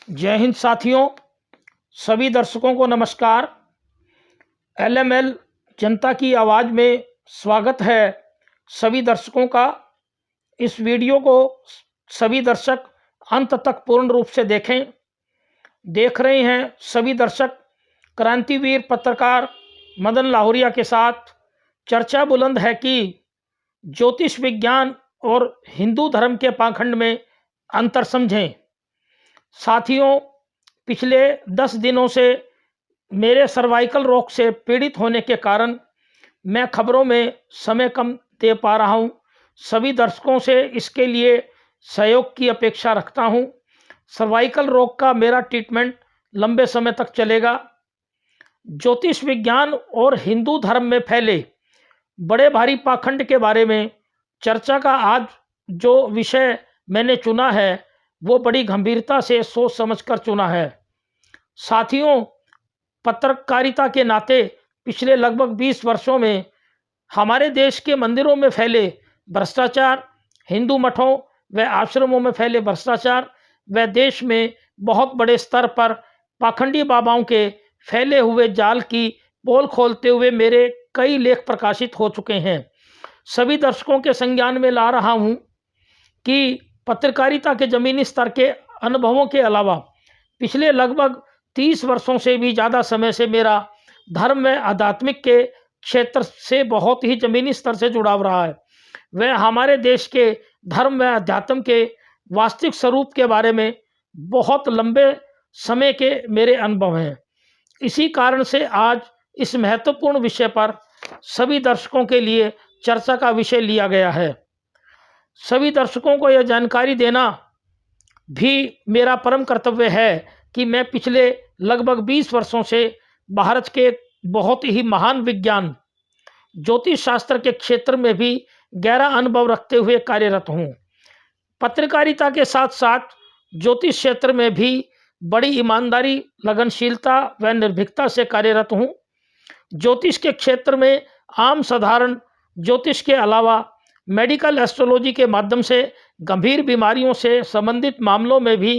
जय हिंद साथियों, सभी दर्शकों को नमस्कार। एलएमएल जनता की आवाज़ में स्वागत है सभी दर्शकों का। इस वीडियो को सभी दर्शक अंत तक पूर्ण रूप से देखें। देख रहे हैं सभी दर्शक क्रांतिवीर पत्रकार मदन लाहोरिया के साथ। चर्चा बुलंद है कि ज्योतिष विज्ञान और हिंदू धर्म के पाखंड में अंतर समझें। साथियों, पिछले 10 दिनों से मेरे सर्वाइकल रोग से पीड़ित होने के कारण मैं खबरों में समय कम दे पा रहा हूं। सभी दर्शकों से इसके लिए सहयोग की अपेक्षा रखता हूं। सर्वाइकल रोग का मेरा ट्रीटमेंट लंबे समय तक चलेगा। ज्योतिष विज्ञान और हिंदू धर्म में फैले बड़े भारी पाखंड के बारे में चर्चा का आज जो विषय मैंने चुना है वो बड़ी गंभीरता से सोच समझकर चुना है। साथियों, पत्रकारिता के नाते पिछले लगभग 20 वर्षों में हमारे देश के मंदिरों में फैले भ्रष्टाचार, हिंदू मठों व आश्रमों में फैले भ्रष्टाचार व देश में बहुत बड़े स्तर पर पाखंडी बाबाओं के फैले हुए जाल की पोल खोलते हुए मेरे कई लेख प्रकाशित हो चुके हैं। सभी दर्शकों के संज्ञान में ला रहा हूं कि पत्रकारिता के ज़मीनी स्तर के अनुभवों के अलावा पिछले लगभग 30 वर्षों से भी ज़्यादा समय से मेरा धर्म व आध्यात्मिक के क्षेत्र से बहुत ही ज़मीनी स्तर से जुड़ाव रहा है। वह हमारे देश के धर्म व अध्यात्म के वास्तविक स्वरूप के बारे में बहुत लंबे समय के मेरे अनुभव हैं। इसी कारण से आज इस महत्वपूर्ण विषय पर सभी दर्शकों के लिए चर्चा का विषय लिया गया है। सभी दर्शकों को यह जानकारी देना भी मेरा परम कर्तव्य है कि मैं पिछले लगभग 20 वर्षों से भारत के बहुत ही महान विज्ञान ज्योतिष शास्त्र के क्षेत्र में भी गहरा अनुभव रखते हुए कार्यरत हूँ। पत्रकारिता के साथ साथ ज्योतिष क्षेत्र में भी बड़ी ईमानदारी, लगनशीलता व निर्भीकता से कार्यरत हूँ। ज्योतिष के क्षेत्र में आम साधारण ज्योतिष के अलावा मेडिकल एस्ट्रोलॉजी के माध्यम से गंभीर बीमारियों से संबंधित मामलों में भी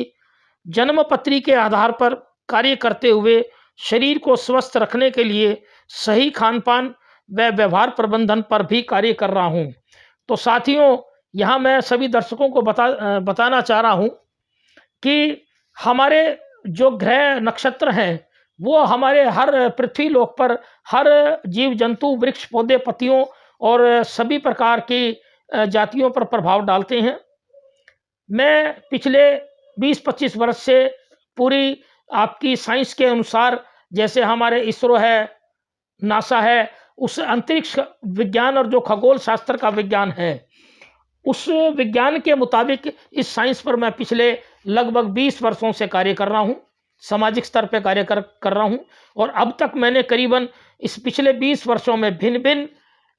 जन्मपत्री के आधार पर कार्य करते हुए शरीर को स्वस्थ रखने के लिए सही खानपान व व्यवहार प्रबंधन पर भी कार्य कर रहा हूं। तो साथियों, यहाँ मैं सभी दर्शकों को बताना चाह रहा हूं कि हमारे जो ग्रह नक्षत्र हैं वो हमारे हर पृथ्वी लोक पर हर जीव जंतु, वृक्ष, पौधे, पत्तियों और सभी प्रकार की जातियों पर प्रभाव डालते हैं। मैं पिछले 20-25 वर्ष से पूरी आपकी साइंस के अनुसार, जैसे हमारे इसरो है, नासा है, उस अंतरिक्ष विज्ञान और जो खगोल शास्त्र का विज्ञान है, उस विज्ञान के मुताबिक इस साइंस पर मैं पिछले लगभग 20 वर्षों से कार्य कर रहा हूँ। सामाजिक स्तर पे कार्य कर रहा हूँ और अब तक मैंने करीबन इस पिछले 20 वर्षों में भिन्न भिन्न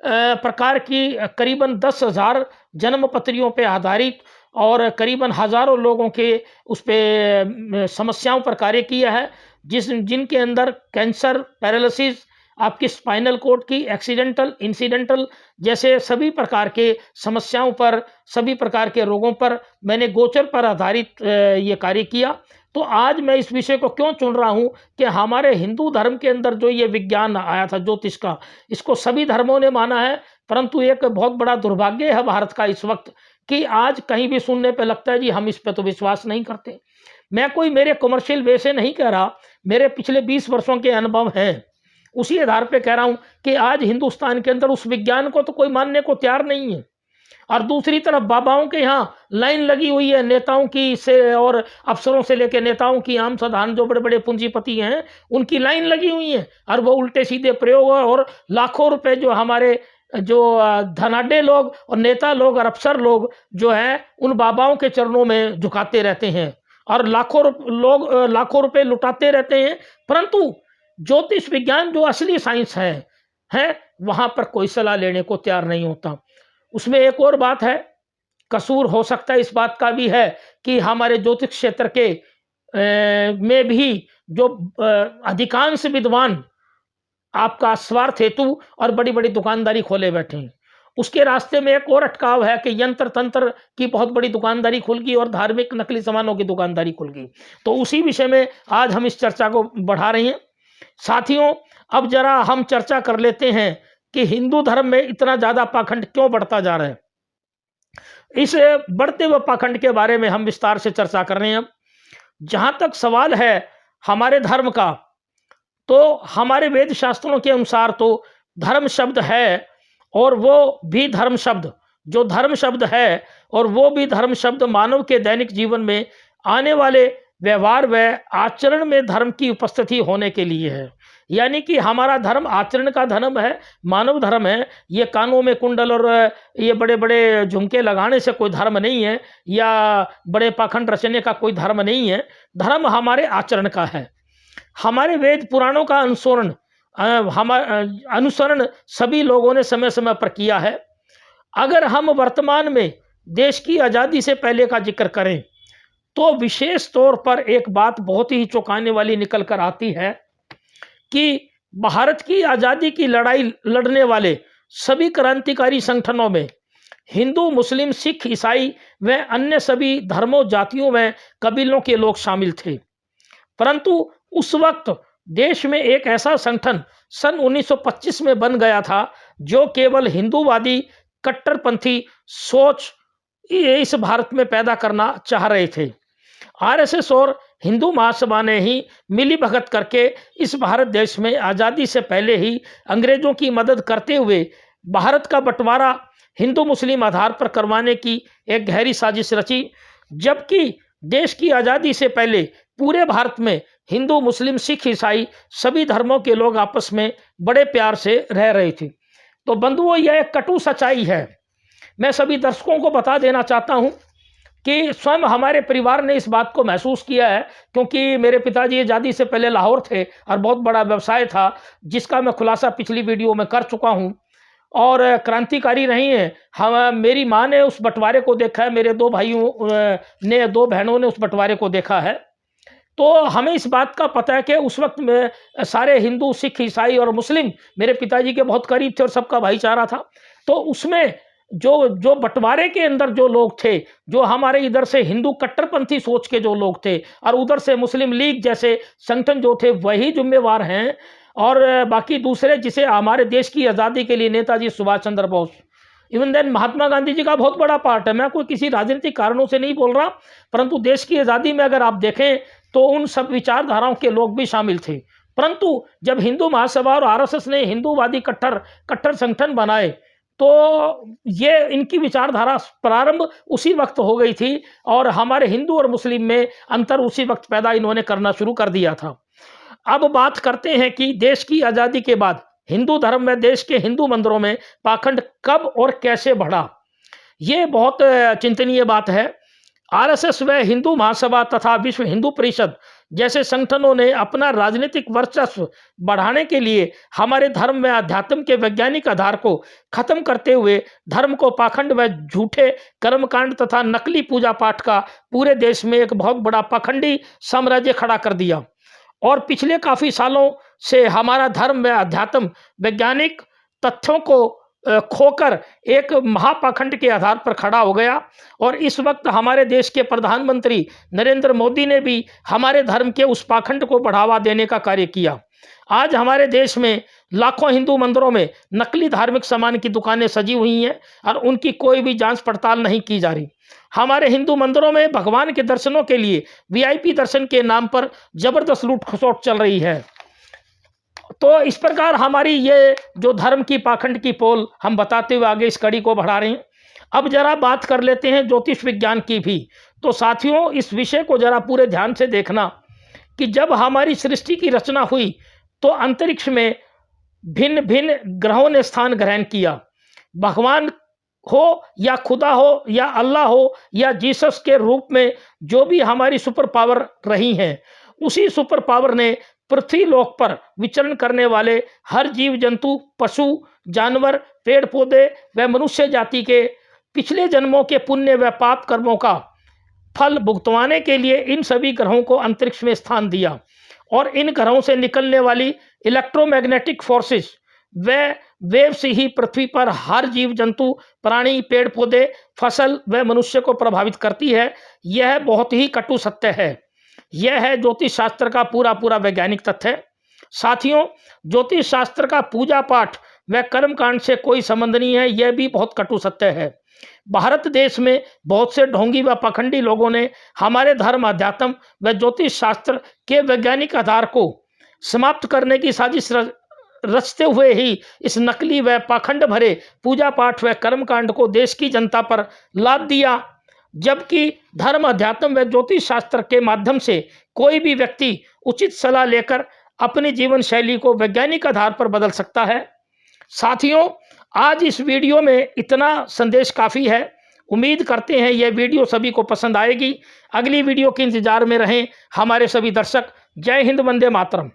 प्रकार की करीबन 10,000 जन्मपत्रियों पे आधारित और करीबन हज़ारों लोगों के उस पे समस्याओं पर कार्य किया है, जिनके अंदर कैंसर, पैरालिसिस, आपकी स्पाइनल कोड की एक्सीडेंटल, इंसिडेंटल जैसे सभी प्रकार के समस्याओं पर, सभी प्रकार के रोगों पर मैंने गोचर पर आधारित ये कार्य किया। तो आज मैं इस विषय को क्यों चुन रहा हूँ कि हमारे हिंदू धर्म के अंदर जो ये विज्ञान आया था ज्योतिष का, इसको सभी धर्मों ने माना है, परंतु एक बहुत बड़ा दुर्भाग्य है भारत का इस वक्त कि आज कहीं भी सुनने पे लगता है जी हम इस पे तो विश्वास नहीं करते। मैं कोई मेरे कमर्शियल वे से नहीं कह रहा, मेरे पिछले 20 वर्षों के अनुभव हैं, उसी आधार पे कह रहा हूँ कि आज हिंदुस्तान के अंदर उस विज्ञान को तो कोई मानने को तैयार नहीं है। और दूसरी तरफ बाबाओं के यहाँ लाइन लगी हुई है, नेताओं की से और अफसरों से लेकर नेताओं की, आम साधारण जो बड़े बड़े पूंजीपति हैं उनकी लाइन लगी हुई है और वो उल्टे सीधे प्रयोग और लाखों रुपए जो हमारे जो धनाढ्य लोग और नेता लोग और अफसर लोग जो हैं उन बाबाओं के चरणों में झुकाते रहते हैं और लाखों रुपए लुटाते रहते हैं, परंतु ज्योतिष विज्ञान जो असली साइंस है वहां पर कोई सलाह लेने को तैयार नहीं होता। उसमें एक और बात है, कसूर हो सकता है इस बात का भी है कि हमारे ज्योतिष क्षेत्र के में भी जो अधिकांश विद्वान आपका स्वार्थ हेतु और बड़ी बड़ी दुकानदारी खोले बैठे हैं उसके रास्ते में एक और अटकाव है कि यंत्र तंत्र की बहुत बड़ी दुकानदारी खुल गई और धार्मिक नकली सामानों की दुकानदारी खुल गई। तो उसी विषय में आज हम इस चर्चा को बढ़ा रहे हैं। साथियों, अब जरा हम चर्चा कर लेते हैं कि हिंदू धर्म में इतना ज़्यादा पाखंड क्यों बढ़ता जा रहा है। इस बढ़ते हुए पाखंड के बारे में हम विस्तार से चर्चा कर रहे हैं। अब जहां तक सवाल है हमारे धर्म का, तो हमारे वेद शास्त्रों के अनुसार तो धर्म शब्द है, और वो भी धर्म शब्द, जो धर्म शब्द है और वो भी धर्म शब्द मानव के दैनिक जीवन में आने वाले व्यवहार व आचरण में धर्म की उपस्थिति होने के लिए है। यानी कि हमारा धर्म आचरण का धर्म है, मानव धर्म है। ये कानों में कुंडल और ये बड़े बड़े झुमके लगाने से कोई धर्म नहीं है, या बड़े पाखंड रचने का कोई धर्म नहीं है। धर्म हमारे आचरण का है। हमारे वेद पुराणों का अनुसरण सभी लोगों ने समय समय पर किया है। अगर हम वर्तमान में देश की आज़ादी से पहले का जिक्र करें तो विशेष तौर पर एक बात बहुत ही चौंकाने वाली निकल कर आती है कि भारत की आज़ादी की लड़ाई लड़ने वाले सभी क्रांतिकारी संगठनों में हिंदू, मुस्लिम, सिख, ईसाई व अन्य सभी धर्मों, जातियों व कबीलों के लोग शामिल थे। परंतु उस वक्त देश में एक ऐसा संगठन सन 1925 में बन गया था जो केवल हिंदूवादी कट्टरपंथी सोच इस भारत में पैदा करना चाह रहे थे। आरएसएस और हिंदू महासभा ने ही मिली भगत करके इस भारत देश में आज़ादी से पहले ही अंग्रेजों की मदद करते हुए भारत का बंटवारा हिंदू मुस्लिम आधार पर करवाने की एक गहरी साजिश रची। जबकि देश की आज़ादी से पहले पूरे भारत में हिंदू, मुस्लिम, सिख, ईसाई सभी धर्मों के लोग आपस में बड़े प्यार से रह रहे थे। तो बंधुओं, यह एक कटु सच्चाई है। मैं सभी दर्शकों को बता देना चाहता हूं कि स्वयं हमारे परिवार ने इस बात को महसूस किया है, क्योंकि मेरे पिताजी आज़ादी से पहले लाहौर थे और बहुत बड़ा व्यवसाय था जिसका मैं खुलासा पिछली वीडियो में कर चुका हूं, और क्रांतिकारी रही हैं। हम, मेरी माँ ने उस बंटवारे को देखा है, मेरे दो भाइयों ने, दो बहनों ने उस बंटवारे को देखा है। तो हमें इस बात का पता है कि उस वक्त में सारे हिंदू, सिख, ईसाई और मुस्लिम मेरे पिताजी के बहुत करीब थे और सबका भाईचारा था। तो उसमें जो बंटवारे के अंदर जो लोग थे, जो हमारे इधर से हिंदू कट्टरपंथी सोच के जो लोग थे और उधर से मुस्लिम लीग जैसे संगठन जो थे, वही जिम्मेवार हैं। और बाकी दूसरे, जिसे हमारे देश की आज़ादी के लिए नेताजी सुभाष चंद्र बोस, इवन देन महात्मा गांधी जी का बहुत बड़ा पार्ट है। मैं कोई किसी राजनीतिक कारणों से नहीं बोल रहा, परंतु देश की आज़ादी में अगर आप देखें तो उन सब विचारधाराओं के लोग भी शामिल थे। परंतु जब हिंदू महासभा और आरएसएस ने हिंदूवादी कट्टर संगठन बनाए तो ये इनकी विचारधारा प्रारंभ उसी वक्त हो गई थी, और हमारे हिंदू और मुस्लिम में अंतर उसी वक्त पैदा इन्होंने करना शुरू कर दिया था। अब बात करते हैं कि देश की आज़ादी के बाद हिंदू धर्म में, देश के हिंदू मंदिरों में पाखंड कब और कैसे बढ़ा। ये बहुत चिंतनीय बात है। आरएसएस व हिंदू महासभा तथा विश्व हिंदू परिषद जैसे संगठनों ने अपना राजनीतिक वर्चस्व बढ़ाने के लिए हमारे धर्म में अध्यात्म के वैज्ञानिक आधार को खत्म करते हुए धर्म को पाखंड व झूठे कर्मकांड तथा नकली पूजा पाठ का पूरे देश में एक बहुत बड़ा पाखंडी साम्राज्य खड़ा कर दिया। और पिछले काफ़ी सालों से हमारा धर्म व अध्यात्म वैज्ञानिक तथ्यों को खोकर एक महापाखंड के आधार पर खड़ा हो गया। और इस वक्त हमारे देश के प्रधानमंत्री नरेंद्र मोदी ने भी हमारे धर्म के उस पाखंड को बढ़ावा देने का कार्य किया। आज हमारे देश में लाखों हिंदू मंदिरों में नकली धार्मिक सामान की दुकानें सजी हुई हैं और उनकी कोई भी जांच पड़ताल नहीं की जा रही। हमारे हिंदू मंदिरों में भगवान के दर्शनों के लिए वीआईपी दर्शन के नाम पर जबरदस्त लूट खसोट चल रही है। तो इस प्रकार हमारी ये जो धर्म की पाखंड की पोल हम बताते हुए आगे इस कड़ी को बढ़ा रहे हैं। अब जरा बात कर लेते हैं ज्योतिष विज्ञान की भी। तो साथियों, इस विषय को जरा पूरे ध्यान से देखना कि जब हमारी सृष्टि की रचना हुई तो अंतरिक्ष में भिन्न भिन्न ग्रहों ने स्थान ग्रहण किया। भगवान हो या खुदा हो या अल्लाह हो या जीसस के रूप में जो भी हमारी सुपर पावर रही हैं, उसी सुपर पावर ने पृथ्वी लोक पर विचरण करने वाले हर जीव जंतु, पशु, जानवर, पेड़ पौधे व मनुष्य जाति के पिछले जन्मों के पुण्य व पाप कर्मों का फल भुगतवाने के लिए इन सभी ग्रहों को अंतरिक्ष में स्थान दिया। और इन ग्रहों से निकलने वाली इलेक्ट्रोमैग्नेटिक फोर्सेस व वेव से ही पृथ्वी पर हर जीव जंतु, प्राणी, पेड़ पौधे, फसल व मनुष्य को प्रभावित करती है। यह बहुत ही कटु सत्य है। यह है ज्योतिष शास्त्र का पूरा पूरा वैज्ञानिक तथ्य। साथियों, ज्योतिष शास्त्र का पूजा पाठ व कर्मकांड से कोई संबंध नहीं है, यह भी बहुत कटु सत्य है। भारत देश में बहुत से ढोंगी व पाखंडी लोगों ने हमारे धर्म, अध्यात्म व ज्योतिष शास्त्र के वैज्ञानिक आधार को समाप्त करने की साजिश रचते हुए ही इस नकली व पाखंड भरे पूजा पाठ व कर्मकांड को देश की जनता पर लाद दिया। जबकि धर्म, अध्यात्म व ज्योतिष शास्त्र के माध्यम से कोई भी व्यक्ति उचित सलाह लेकर अपनी जीवन शैली को वैज्ञानिक आधार पर बदल सकता है। साथियों, आज इस वीडियो में इतना संदेश काफ़ी है। उम्मीद करते हैं यह वीडियो सभी को पसंद आएगी। अगली वीडियो के इंतजार में रहें हमारे सभी दर्शक। जय हिंद, वंदे मातरम।